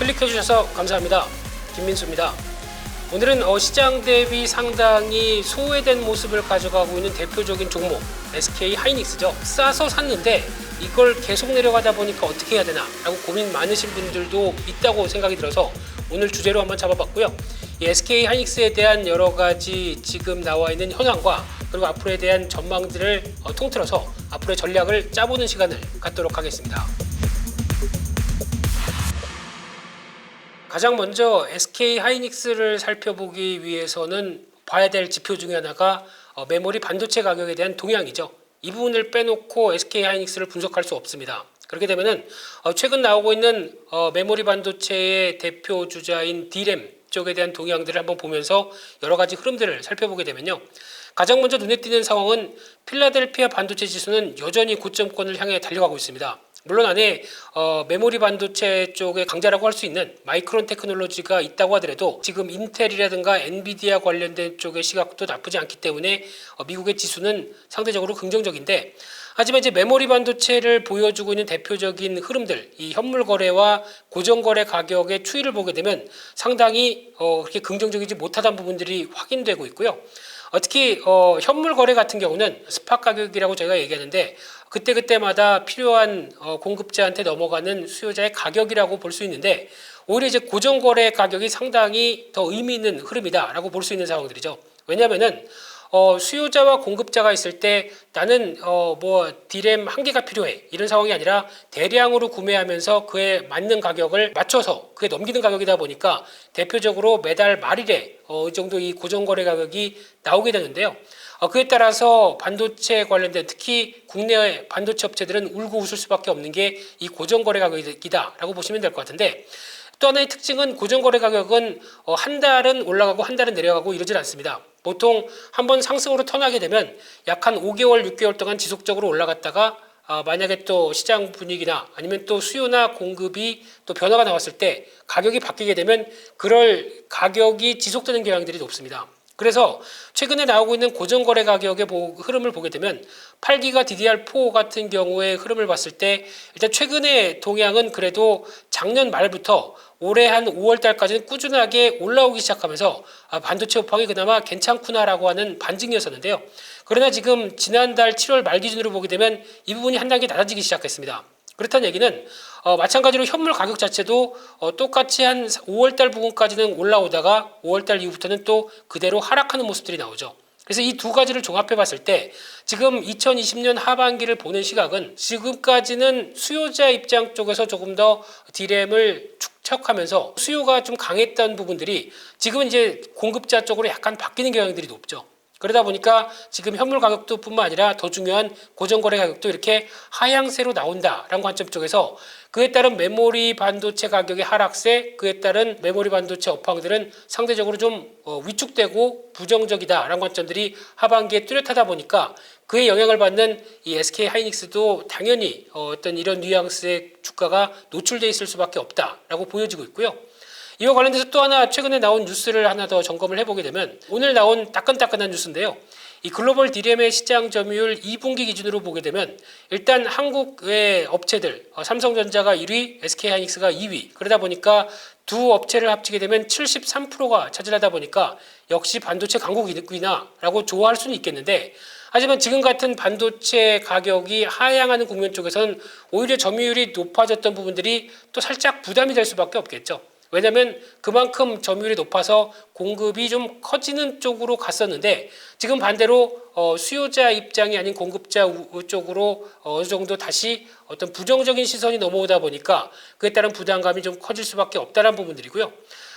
클릭해 주셔서 감사합니다. 김민수입니다. 오늘은 시장 대비 상당히 소외된 모습을 가져가고 있는 대표적인 종목 SK 하이닉스죠. 싸서 샀는데 이걸 계속 내려가다 보니까 어떻게 해야 되나 라고 고민 많으신 분들도 있다고 생각이 들어서 오늘 주제로 한번 잡아봤고요. 이 SK 하이닉스에 대한 여러 가지 지금 나와 있는 현황과 그리고 앞으로에 대한 전망들을 통틀어서 앞으로의 전략을 짜보는 시간을 갖도록 하겠습니다. 가장 먼저 SK 하이닉스를 살펴보기 위해서는 봐야 될 지표 중에 하나가 메모리 반도체 가격에 대한 동향이죠. 이 부분을 빼놓고 SK 하이닉스를 분석할 수 없습니다. 그렇게 되면은 최근 나오고 있는 메모리 반도체의 대표 주자인 D램 쪽에 대한 동향들을 한번 보면서 여러 가지 흐름들을 살펴보게 되면요. 가장 먼저 눈에 띄는 상황은 필라델피아 반도체 지수는 여전히 고점권을 향해 달려가고 있습니다. 물론 안에 메모리 반도체 쪽의 강자라고 할 수 있는 마이크론 테크놀로지가 있다고 하더라도 지금 인텔이라든가 엔비디아 관련된 쪽의 시각도 나쁘지 않기 때문에 미국의 지수는 상대적으로 긍정적인데, 하지만 이제 메모리 반도체를 보여주고 있는 대표적인 흐름들, 이 현물 거래와 고정 거래 가격의 추이를 보게 되면 상당히 그렇게 긍정적이지 못하다는 부분들이 확인되고 있고요. 특히 현물 거래 같은 경우는 스팟 가격이라고 저희가 얘기하는데 그때그때마다 필요한 공급자한테 넘어가는 수요자의 가격이라고 볼 수 있는데, 오히려 이제 고정 거래 가격이 상당히 더 의미 있는 흐름이다라고 볼 수 있는 상황들이죠. 왜냐하면은 수요자와 공급자가 있을 때 나는 D램 한 개가 필요해 이런 상황이 아니라 대량으로 구매하면서 그에 맞는 가격을 맞춰서 그에 넘기는 가격이다 보니까 대표적으로 매달 말일에 이 정도 이 고정거래 가격이 나오게 되는데요. 그에 따라서 반도체 관련된 특히 국내 반도체 업체들은 울고 웃을 수밖에 없는 게 이 고정거래 가격이다라고 보시면 될 것 같은데, 또 하나의 특징은 고정거래 가격은 한 달은 올라가고 한 달은 내려가고 이러질 않습니다. 보통 한번 상승으로 턴하게 되면 약 한 5개월, 6개월 동안 지속적으로 올라갔다가 만약에 또 시장 분위기나 아니면 또 수요나 공급이 또 변화가 나왔을 때 가격이 바뀌게 되면 그럴 가격이 지속되는 경향들이 높습니다. 그래서 최근에 나오고 있는 고정거래 가격의 흐름을 보게 되면 8기가 DDR4 같은 경우의 흐름을 봤을 때 일단 최근의 동향은 그래도 작년 말부터 올해 한 5월 달까지는 꾸준하게 올라오기 시작하면서 반도체 업황이 그나마 괜찮구나라고 하는 반증이었었는데요. 그러나 지금 지난달 7월 말 기준으로 보게 되면 이 부분이 한 단계 낮아지기 시작했습니다. 그렇다는 얘기는 마찬가지로 현물 가격 자체도 똑같이 한 5월달 부분까지는 올라오다가 5월달 이후부터는 또 그대로 하락하는 모습들이 나오죠. 그래서 이 두 가지를 종합해 봤을 때 지금 2020년 하반기를 보는 시각은 지금까지는 수요자 입장 쪽에서 조금 더 D램을 축적하면서 수요가 좀 강했던 부분들이 지금은 이제 공급자 쪽으로 약간 바뀌는 경향들이 높죠. 그러다 보니까 지금 현물 가격도 뿐만 아니라 더 중요한 고정거래 가격도 이렇게 하향세로 나온다라는 관점 쪽에서 그에 따른 메모리 반도체 가격의 하락세, 그에 따른 메모리 반도체 업황들은 상대적으로 좀 위축되고 부정적이다라는 관점들이 하반기에 뚜렷하다 보니까 그에 영향을 받는 이 SK 하이닉스도 당연히 어떤 이런 뉘앙스의 주가가 노출돼 있을 수밖에 없다라고 보여지고 있고요. 이와 관련돼서 또 하나 최근에 나온 뉴스를 하나 더 점검을 해보게 되면 오늘 나온 따끈따끈한 뉴스인데요. 이 글로벌 D램의 시장 점유율 2분기 기준으로 보게 되면 일단 한국의 업체들 삼성전자가 1위, SK하이닉스가 2위, 그러다 보니까 두 업체를 합치게 되면 73%가 차지하다 보니까 역시 반도체 강국이구나라고 좋아할 수는 있겠는데, 하지만 지금 같은 반도체 가격이 하향하는 국면 쪽에서는 오히려 점유율이 높아졌던 부분들이 또 살짝 부담이 될 수밖에 없겠죠. 왜냐하면 그만큼 점유율이 높아서 공급이 좀 커지는 쪽으로 갔었는데 지금 반대로 수요자 입장이 아닌 공급자 쪽으로 어느 정도 다시 어떤 부정적인 시선이 넘어오다 보니까 그에 따른 부담감이 좀 커질 수밖에 없다는 부분들이고요.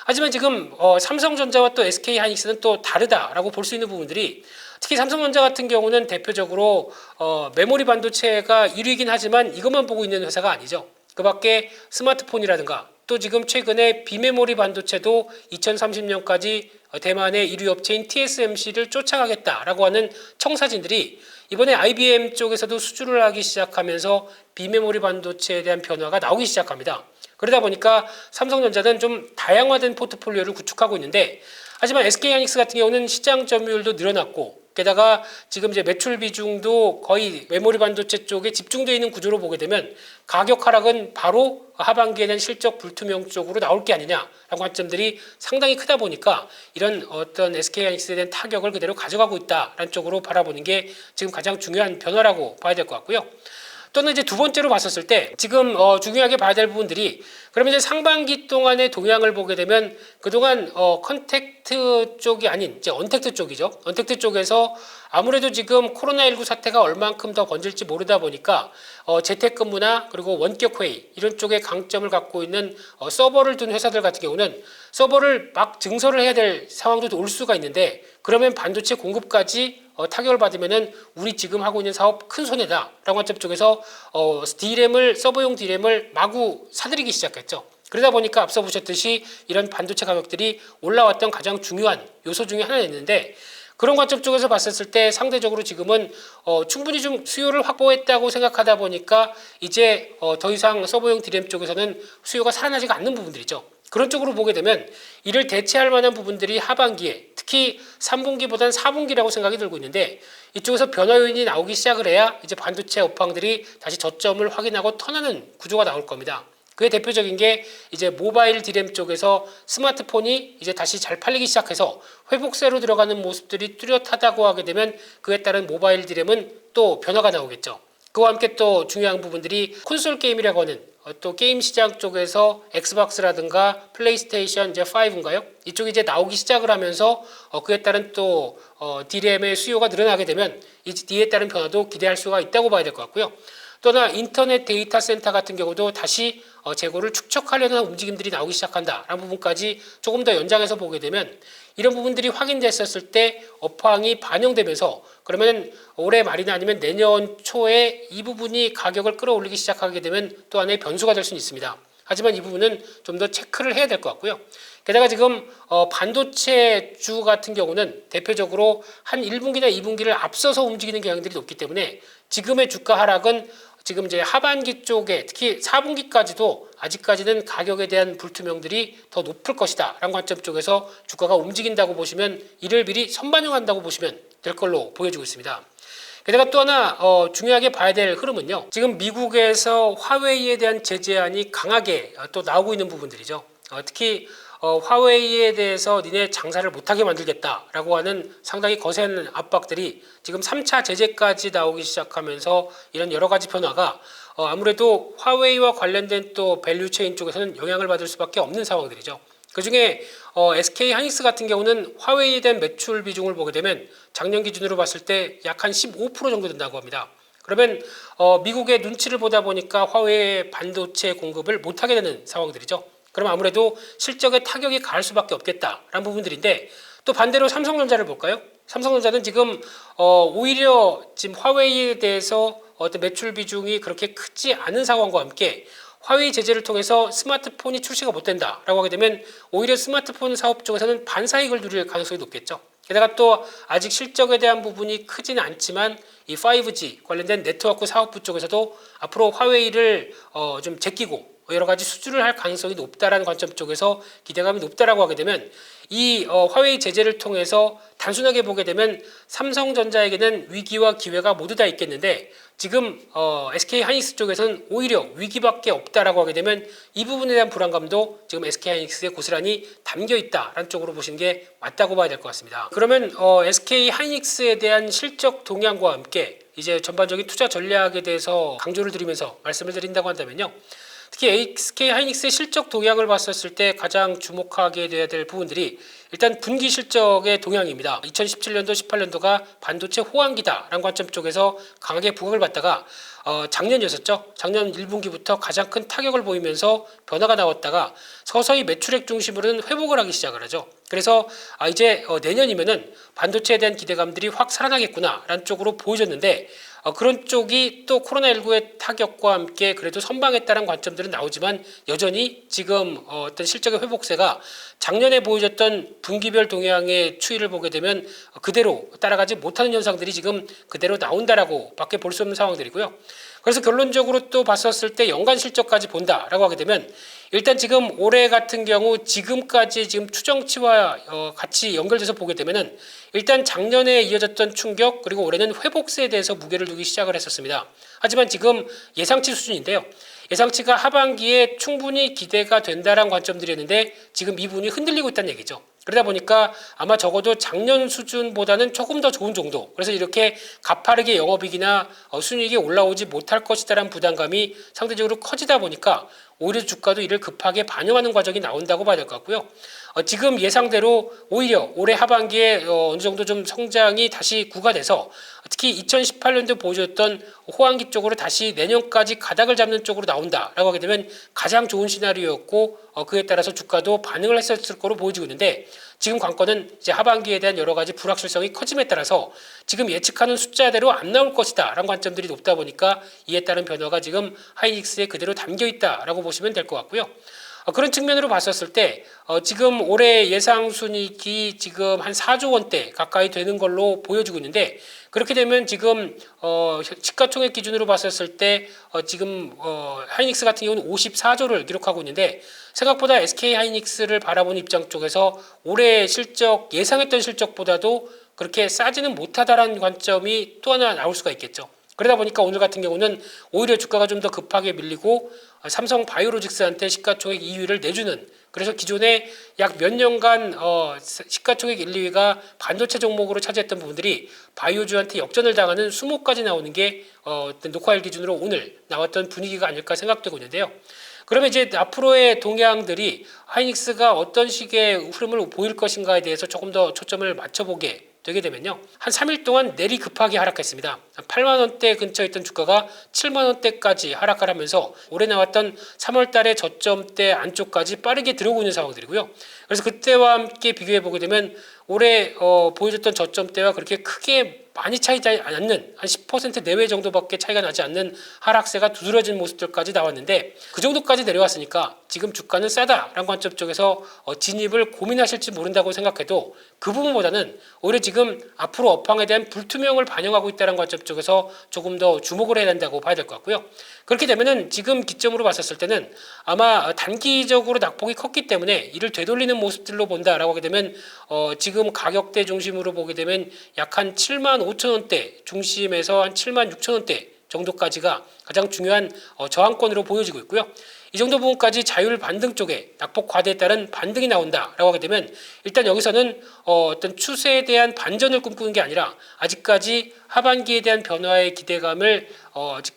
하지만 지금 삼성전자와 또 SK하이닉스는 또 다르다라고 볼 수 있는 부분들이, 특히 삼성전자 같은 경우는 대표적으로 메모리 반도체가 1위이긴 하지만 이것만 보고 있는 회사가 아니죠. 그 밖에 스마트폰이라든가 또 지금 최근에 비메모리 반도체도 2030년까지 대만의 1위 업체인 TSMC를 쫓아가겠다라고 하는 청사진들이 이번에 IBM 쪽에서도 수주를 하기 시작하면서 비메모리 반도체에 대한 변화가 나오기 시작합니다. 그러다 보니까 삼성전자는 좀 다양화된 포트폴리오를 구축하고 있는데, 하지만 SK하이닉스 같은 경우는 시장 점유율도 늘어났고 게다가 지금 이제 매출 비중도 거의 메모리 반도체 쪽에 집중되어 있는 구조로 보게 되면 가격 하락은 바로 하반기에 대한 실적 불투명 쪽으로 나올 게 아니냐라는 관점들이 상당히 크다 보니까 이런 어떤 SK하이닉스에 대한 타격을 그대로 가져가고 있다라는 쪽으로 바라보는 게 지금 가장 중요한 변화라고 봐야 될 것 같고요. 또는 이제 두 번째로 봤었을 때 지금 중요하게 봐야 될 부분들이 그러면 이제 상반기 동안의 동향을 보게 되면 그동안 컨택트 쪽이 아닌 이제 언택트 쪽이죠. 언택트 쪽에서 아무래도 지금 코로나19 사태가 얼만큼 더 번질지 모르다 보니까 재택근무나 그리고 원격회의 이런 쪽에 강점을 갖고 있는 서버를 둔 회사들 같은 경우는 서버를 막 증설을 해야 될 상황도 올 수가 있는데 그러면 반도체 공급까지 타격을 받으면은 우리 지금 하고 있는 사업 큰 손해다라고 관점 쪽에서 서버용 D램을 마구 사들이기 시작했죠. 그러다 보니까 앞서 보셨듯이 이런 반도체 가격들이 올라왔던 가장 중요한 요소 중에 하나였는데 그런 관점 쪽에서 봤었을 때 상대적으로 지금은 충분히 좀 수요를 확보했다고 생각하다 보니까 이제 더 이상 서버용 D램 쪽에서는 수요가 살아나지가 않는 부분들이죠. 그런 쪽으로 보게 되면 이를 대체할 만한 부분들이 하반기에 특히 3분기보다는 4분기라고 생각이 들고 있는데 이쪽에서 변화 요인이 나오기 시작을 해야 이제 반도체 업황들이 다시 저점을 확인하고 턴하는 구조가 나올 겁니다. 그의 대표적인 게 이제 모바일 D램 쪽에서 스마트폰이 이제 다시 잘 팔리기 시작해서 회복세로 들어가는 모습들이 뚜렷하다고 하게 되면 그에 따른 모바일 D램은 또 변화가 나오겠죠. 그와 함께 또 중요한 부분들이 콘솔 게임이라고 하는 또 게임 시장 쪽에서 엑스박스라든가 플레이스테이션 이제 5인가요? 이쪽이 이제 나오기 시작을 하면서 그에 따른 또 D램의 수요가 늘어나게 되면 이에 따른 변화도 기대할 수가 있다고 봐야 될 것 같고요. 또나 인터넷 데이터 센터 같은 경우도 다시 재고를 축적하려는 움직임들이 나오기 시작한다라는 부분까지 조금 더 연장해서 보게 되면 이런 부분들이 확인됐었을 때 업황이 반영되면서 그러면 올해 말이나 아니면 내년 초에 이 부분이 가격을 끌어올리기 시작하게 되면 또 하나의 변수가 될 수는 있습니다. 하지만 이 부분은 좀 더 체크를 해야 될 것 같고요. 게다가 지금 반도체 주 같은 경우는 대표적으로 한 1분기나 2분기를 앞서서 움직이는 경향들이 높기 때문에 지금의 주가 하락은 지금 이제 하반기 쪽에 특히 4분기까지도 아직까지는 가격에 대한 불투명들이 더 높을 것이다 라는 관점 쪽에서 주가가 움직인다고 보시면 이를 미리 선반영한다고 보시면 될 걸로 보여지고 있습니다. 게다가 또 하나 중요하게 봐야 될 흐름은요. 지금 미국에서 화웨이에 대한 제재안이 강하게 또 나오고 있는 부분들이죠. 특히 화웨이에 대해서 니네 장사를 못하게 만들겠다라고 하는 상당히 거센 압박들이 지금 3차 제재까지 나오기 시작하면서 이런 여러 가지 변화가 아무래도 화웨이와 관련된 또 밸류체인 쪽에서는 영향을 받을 수밖에 없는 상황들이죠. 그중에 SK하이닉스 같은 경우는 화웨이에 대한 매출 비중을 보게 되면 작년 기준으로 봤을 때 약 한 15% 정도 된다고 합니다. 그러면 미국의 눈치를 보다 보니까 화웨이 반도체 공급을 못하게 되는 상황들이죠. 그럼 아무래도 실적에 타격이 가할 수밖에 없겠다라는 부분들인데 또 반대로 삼성전자를 볼까요? 삼성전자는 지금 오히려 지금 화웨이에 대해서 어떤 매출 비중이 그렇게 크지 않은 상황과 함께 화웨이 제재를 통해서 스마트폰이 출시가 못 된다라고 하게 되면 오히려 스마트폰 사업 쪽에서는 반사익을 누릴 가능성이 높겠죠. 게다가 또 아직 실적에 대한 부분이 크지는 않지만 이 5G 관련된 네트워크 사업부 쪽에서도 앞으로 화웨이를 좀 제끼고 여러 가지 수주를 할 가능성이 높다라는 관점 쪽에서 기대감이 높다라고 하게 되면 이 화웨이 제재를 통해서 단순하게 보게 되면 삼성전자에게는 위기와 기회가 모두 다 있겠는데 지금 SK하이닉스 쪽에서는 오히려 위기밖에 없다라고 하게 되면 이 부분에 대한 불안감도 지금 SK하이닉스에 고스란히 담겨 있다라는 쪽으로 보시는 게 맞다고 봐야 될 것 같습니다. 그러면 SK하이닉스에 대한 실적 동향과 함께 이제 전반적인 투자 전략에 대해서 강조를 드리면서 말씀을 드린다고 한다면요. 특히 SK하이닉스의 실적 동향을 봤었을 때 가장 주목하게 돼야 될 부분들이 일단 분기 실적의 동향입니다. 2017년도, 18년도가 반도체 호황기다라는 관점 쪽에서 강하게 부각을 받다가 작년이었었죠. 작년 1분기부터 가장 큰 타격을 보이면서 변화가 나왔다가 서서히 매출액 중심으로는 회복을 하기 시작을 하죠. 그래서 이제 내년이면은 반도체에 대한 기대감들이 확 살아나겠구나라는 쪽으로 보여졌는데 그런 쪽이 또 코로나19의 타격과 함께 그래도 선방했다는 관점들은 나오지만 여전히 지금 어떤 실적의 회복세가 작년에 보여줬던 분기별 동향의 추이를 보게 되면 그대로 따라가지 못하는 현상들이 지금 그대로 나온다라고 밖에 볼 수 없는 상황들이고요. 그래서 결론적으로 또 봤었을 때 연간 실적까지 본다라고 하게 되면 일단 지금 올해 같은 경우 지금까지 지금 추정치와 같이 연결돼서 보게 되면은 일단 작년에 이어졌던 충격 그리고 올해는 회복세에 대해서 무게를 두기 시작을 했었습니다. 하지만 지금 예상치 수준인데요. 예상치가 하반기에 충분히 기대가 된다라는 관점들이었는데 지금 이 부분이 흔들리고 있다는 얘기죠. 그러다 보니까 아마 적어도 작년 수준보다는 조금 더 좋은 정도. 그래서 이렇게 가파르게 영업이익이나 순이익이 올라오지 못할 것이다라는 부담감이 상대적으로 커지다 보니까 오히려 주가도 이를 급하게 반영하는 과정이 나온다고 봐야 될 것 같고요. 지금 예상대로 오히려 올해 하반기에 어느 정도 좀 성장이 다시 구가돼서 특히 2018년도 보여줬던 호황기 쪽으로 다시 내년까지 가닥을 잡는 쪽으로 나온다라고 하게 되면 가장 좋은 시나리오였고 그에 따라서 주가도 반응을 했었을 거로 보여지고 있는데 지금 관건은 이제 하반기에 대한 여러 가지 불확실성이 커짐에 따라서 지금 예측하는 숫자대로 안 나올 것이다라는 관점들이 높다 보니까 이에 따른 변화가 지금 하이닉스에 그대로 담겨 있다라고 보시면 될 것 같고요. 그런 측면으로 봤었을 때 지금 올해 예상 순이익이 지금 한 4조 원대 가까이 되는 걸로 보여지고 있는데 그렇게 되면 지금 시가총액 기준으로 봤었을 때 지금 하이닉스 같은 경우는 54조를 기록하고 있는데 생각보다 SK 하이닉스를 바라보는 입장 쪽에서 올해 실적 예상했던 실적보다도 그렇게 싸지는 못하다라는 관점이 또 하나 나올 수가 있겠죠. 그러다 보니까 오늘 같은 경우는 오히려 주가가 좀 더 급하게 밀리고 삼성 바이오로직스한테 시가총액 2위를 내주는 그래서 기존에 약 몇 년간 시가총액 1, 2위가 반도체 종목으로 차지했던 부분들이 바이오주한테 역전을 당하는 수모까지 나오는 게 녹화일 기준으로 오늘 나왔던 분위기가 아닐까 생각되고 있는데요. 그러면 이제 앞으로의 동향들이 하이닉스가 어떤 식의 흐름을 보일 것인가에 대해서 조금 더 초점을 맞춰보게 되게 되면요. 한 3일 동안 내리 급하게 하락했습니다. 8만 원대 근처에 있던 주가가 7만 원대까지 하락을 하면서 올해 나왔던 3월 달에 저점대 안쪽까지 빠르게 들어오고 있는 상황들이고요. 그래서 그때와 함께 비교해 보게 되면 올해 보여줬던 저점대와 그렇게 크게 많이 차이지 않는 한 10% 내외 정도밖에 차이가 나지 않는 하락세가 두드러진 모습들까지 나왔는데 그 정도까지 내려왔으니까 지금 주가는 싸다라는 관점 쪽에서 진입을 고민하실지 모른다고 생각해도 그 부분보다는 오히려 지금 앞으로 업황에 대한 불투명을 반영하고 있다는 관점 쪽에서 조금 더 주목을 해야 된다고 봐야 될 것 같고요. 그렇게 되면은 지금 기점으로 봤었을 때는 아마 단기적으로 낙폭이 컸기 때문에 이를 되돌리는 모습들로 본다라고 하게 되면 지금 가격대 중심으로 보게 되면 약 한 7만 5천 원대 중심에서 한 7만 6천 원대 정도까지가 가장 중요한 저항권으로 보여지고 있고요. 이 정도 부분까지 자율 반등 쪽에 낙폭 과대에 따른 반등이 나온다라고 하게 되면 일단 여기서는 어떤 추세에 대한 반전을 꿈꾸는 게 아니라 아직까지 하반기에 대한 변화의 기대감을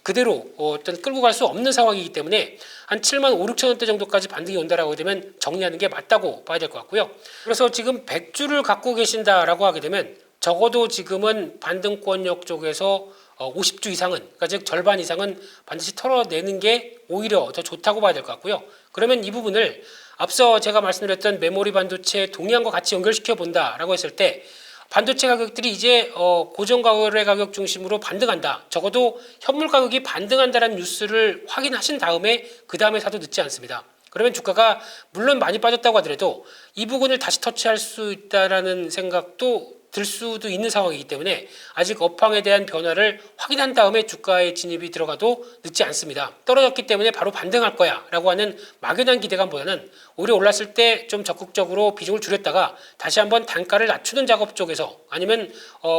그대로 어떤 끌고 갈 수 없는 상황이기 때문에 한 7만 5, 6천 원대 정도까지 반등이 온다라고 하게 되면 정리하는 게 맞다고 봐야 될 것 같고요. 그래서 지금 100주를 갖고 계신다라고 하게 되면 적어도 지금은 반등권역 쪽에서 50주 이상은, 그러니까 즉 절반 이상은 반드시 털어내는 게 오히려 더 좋다고 봐야 될 것 같고요. 그러면 이 부분을 앞서 제가 말씀드렸던 메모리 반도체 동향과 같이 연결시켜 본다라고 했을 때 반도체 가격들이 이제 고정 거래 가격 중심으로 반등한다. 적어도 현물 가격이 반등한다라는 뉴스를 확인하신 다음에 그 다음에 사도 늦지 않습니다. 그러면 주가가 물론 많이 빠졌다고 하더라도 이 부분을 다시 터치할 수 있다라는 생각도 들 수도 있는 상황이기 때문에 아직 업황에 대한 변화를 확인한 다음에 주가에 진입이 들어가도 늦지 않습니다. 떨어졌기 때문에 바로 반등할 거야 라고 하는 막연한 기대감보다는 오히려 올랐을 때 좀 적극적으로 비중을 줄였다가 다시 한번 단가를 낮추는 작업 쪽에서 아니면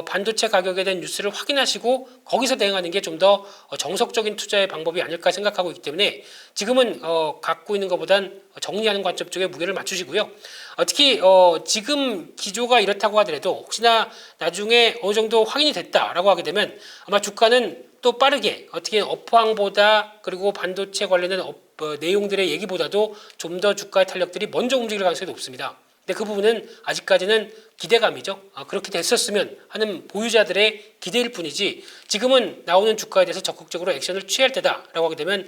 반도체 가격에 대한 뉴스를 확인하시고 거기서 대응하는 게 좀 더 정석적인 투자의 방법이 아닐까 생각하고 있기 때문에 지금은 갖고 있는 것보단 정리하는 관점 쪽에 무게를 맞추시고요. 특히 지금 기조가 이렇다고 하더라도 혹시나 나중에 어느 정도 확인이 됐다라고 하게 되면 아마 주가는 또 빠르게 어떻게 업황보다 그리고 반도체 관련된 내용들의 얘기보다도 좀 더 주가의 탄력들이 먼저 움직일 가능성이 높습니다. 근데 그 부분은 아직까지는 기대감이죠. 그렇게 됐었으면 하는 보유자들의 기대일 뿐이지 지금은 나오는 주가에 대해서 적극적으로 액션을 취할 때다라고 하게 되면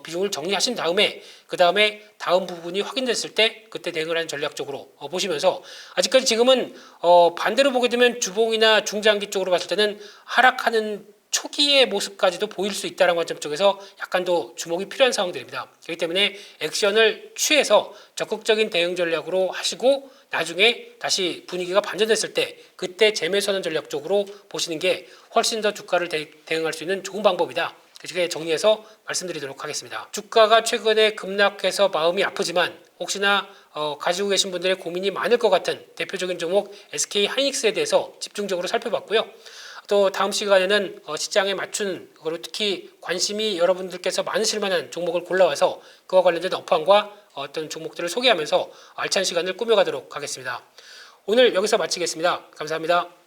비중을 정리하신 다음에 그 다음에 다음 부분이 확인됐을 때 그때 대응을 하는 전략적으로 보시면서 아직까지 지금은 반대로 보게 되면 주봉이나 중장기 쪽으로 봤을 때는 하락하는 초기의 모습까지도 보일 수 있다는 관점 쪽에서 약간 더 주목이 필요한 상황들입니다. 그렇기 때문에 액션을 취해서 적극적인 대응 전략으로 하시고 나중에 다시 분위기가 반전됐을 때 그때 재매수하는 전략 쪽으로 보시는 게 훨씬 더 주가를 대응할 수 있는 좋은 방법이다. 이렇게 정리해서 말씀드리도록 하겠습니다. 주가가 최근에 급락해서 마음이 아프지만 혹시나 가지고 계신 분들의 고민이 많을 것 같은 대표적인 종목 SK 하이닉스에 대해서 집중적으로 살펴봤고요. 또 다음 시간에는 시장에 맞춘 그리고 특히 관심이 여러분들께서 많으실 만한 종목을 골라와서 그와 관련된 업황과 어떤 종목들을 소개하면서 알찬 시간을 꾸며가도록 하겠습니다. 오늘 여기서 마치겠습니다. 감사합니다.